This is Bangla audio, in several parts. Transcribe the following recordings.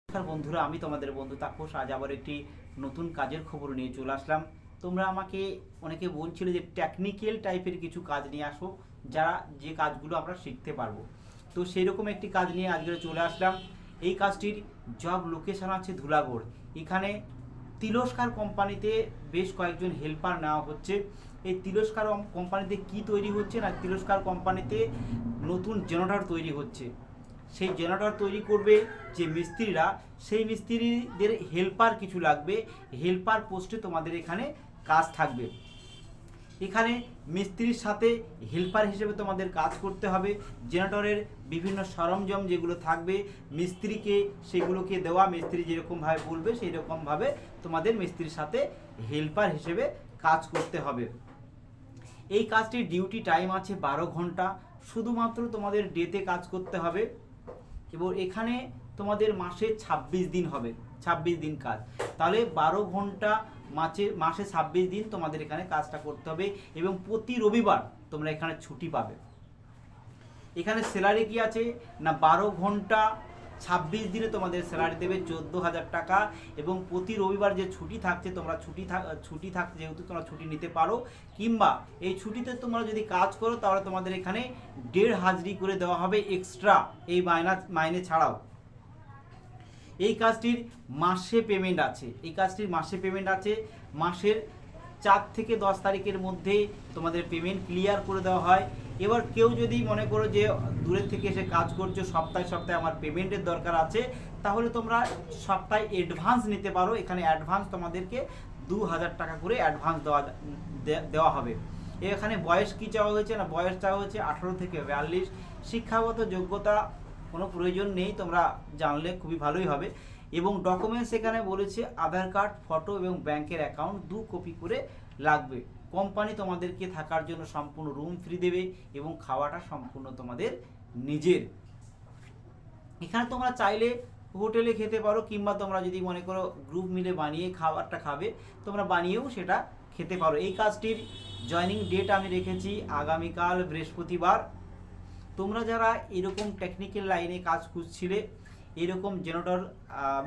নমস্কার বন্ধুরা, আমি তোমাদের বন্ধু তাপস। আজ আবার একটি নতুন কাজের খবর নিয়ে চলে আসলাম। তোমরা আমাকে অনেকে বলছিল যে টেকনিক্যাল টাইপের কিছু কাজ নিয়ে আসো, যে কাজগুলো আমরা শিখতে পারবো। তো সেই রকম একটি কাজ নিয়ে আজকে চলে আসলাম। এই কাজটির জব লোকেশন আছে ধুলাগড়। এখানে তিরস্কার কোম্পানিতে বেশ কয়েকজন হেল্পার নেওয়া হচ্ছে। এই তিরস্কার কোম্পানিতে কি তৈরি হচ্ছে না, তিরস্কার কোম্পানিতে নতুন জেনারেটর তৈরি হচ্ছে। সেই জেনারেটর তৈরি করবে যে মিস্ত্রিরা, সেই মিস্ত্রিদের হেল্পার কিছু লাগবে। হেল্পার পোস্টে তোমাদের এখানে কাজ থাকবে। এখানে মিস্ত্রির সাথে হেল্পার হিসেবে তোমাদের কাজ করতে হবে। জেনারেটরের বিভিন্ন সরঞ্জাম যেগুলো থাকবে মিস্ত্রিকে সেগুলোকে দেওয়া, মিস্ত্রি যেরকমভাবে বলবে সেই রকমভাবে তোমাদের মিস্ত্রির সাথে হেল্পার হিসেবে কাজ করতে হবে। এই কাজটির ডিউটি টাইম আছে 12 ঘন্টা। শুধুমাত্র তোমাদের ডেতে কাজ করতে হবে এবং এখানে তোমাদের মাসে 26 দিন হবে, 26 দিন কাজ। তাহলে 12 ঘন্টা মাসে 26 দিন তোমাদের এখানে কাজটা করতে হবে এবং প্রতি রবিবার তোমরা এখানে ছুটি পাবে। এখানে স্যালারি কি আছে না, 12 ঘন্টা 26 দিনে তোমাদের স্যালারি দেবে 14,000 টাকা এবং প্রতি রবিবার যে ছুটি থাকছে তোমরা ছুটি থাকছে যেহেতু তোমরা ছুটি নিতে পারো, কিংবা এই ছুটিতে তোমরা যদি কাজ করো তাহলে তোমাদের এখানে 1.5 হাজিরি করে দেওয়া হবে এক্সট্রা, এই মাইনে ছাড়াও। এই কাজটির মাসে পেমেন্ট আছে, মাসের 4 থেকে 10 তারিখের মধ্যে তোমাদের পেমেন্ট ক্লিয়ার করে দেওয়া হয়। এবার কেউ যদি মনে করো যে দূরের থেকে এসে কাজ করছো, সপ্তাহে আমার পেমেন্টের দরকার আছে, তাহলে তোমরা সপ্তাহে অ্যাডভান্স নিতে পারো। এখানে অ্যাডভান্স তোমাদেরকে 2,000 টাকা করে অ্যাডভান্স দেওয়া হবে। এখানে বয়স কি চাওয়া হয়েছে না, বয়স চাওয়া হয়েছে 18 থেকে 42। শিক্ষাগত যোগ্যতা কোনো প্রয়োজন নেই, তোমরা জানলে খুবই ভালোই হবে। এবং ডকুমেন্টস এখানে বলেছে আধার কার্ড, ফটো এবং ব্যাংকের অ্যাকাউন্ট 2 কপি করে লাগবে। কোম্পানি তোমাদেরকে থাকার জন্য সম্পূর্ণ রুম ফ্রি দেবে এবং খাওয়াটা সম্পূর্ণ তোমাদের নিজের। এখানে তোমরা চাইলে হোটেলে খেতে পারো, কিংবা তোমরা যদি মনে করো গ্রুপ মিলে বানিয়ে খাবারটা খাবে, তোমরা বানিয়েও সেটা খেতে পারো। এই কাজটির জয়নিং ডেট আমি রেখেছি আগামীকাল বৃহস্পতিবার। তোমরা যারা এরকম টেকনিক্যাল লাইনে কাজ খুঁজছিলে, এরকম জেনারেটর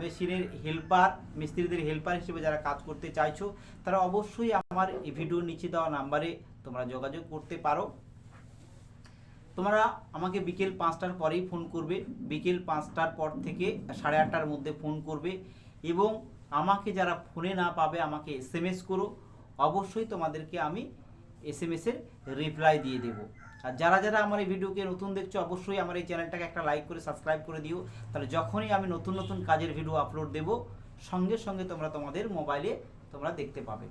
মেশিনের হেল্পার, মিস্ত্রিদের হেল্পার হিসেবে যারা কাজ করতে চাইছো, তারা অবশ্যই আমার এই ভিডিওর নিচে দেওয়া নাম্বারে তোমরা যোগাযোগ করতে পারো। তোমরা আমাকে বিকেল 5টার পরেই ফোন করবে, বিকেল 5টার পর থেকে 8:30টার মধ্যে ফোন করবে। এবং আমাকে যারা ফোনে না পাবে আমাকে SMS করো, অবশ্যই তোমাদেরকে আমি SMS-এর রিপ্লাই দিয়ে দেবো। আর যারা আমার এই ভিডিওকে নতুন দেখছো, অবশ্যই আমার এই চ্যানেলটাকে একটা লাইক করে সাবস্ক্রাইব করে দিও। তাহলে যখনই আমি নতুন কাজের ভিডিও আপলোড দেব, সঙ্গে সঙ্গে তোমাদের মোবাইলে তোমরা দেখতে পাবে।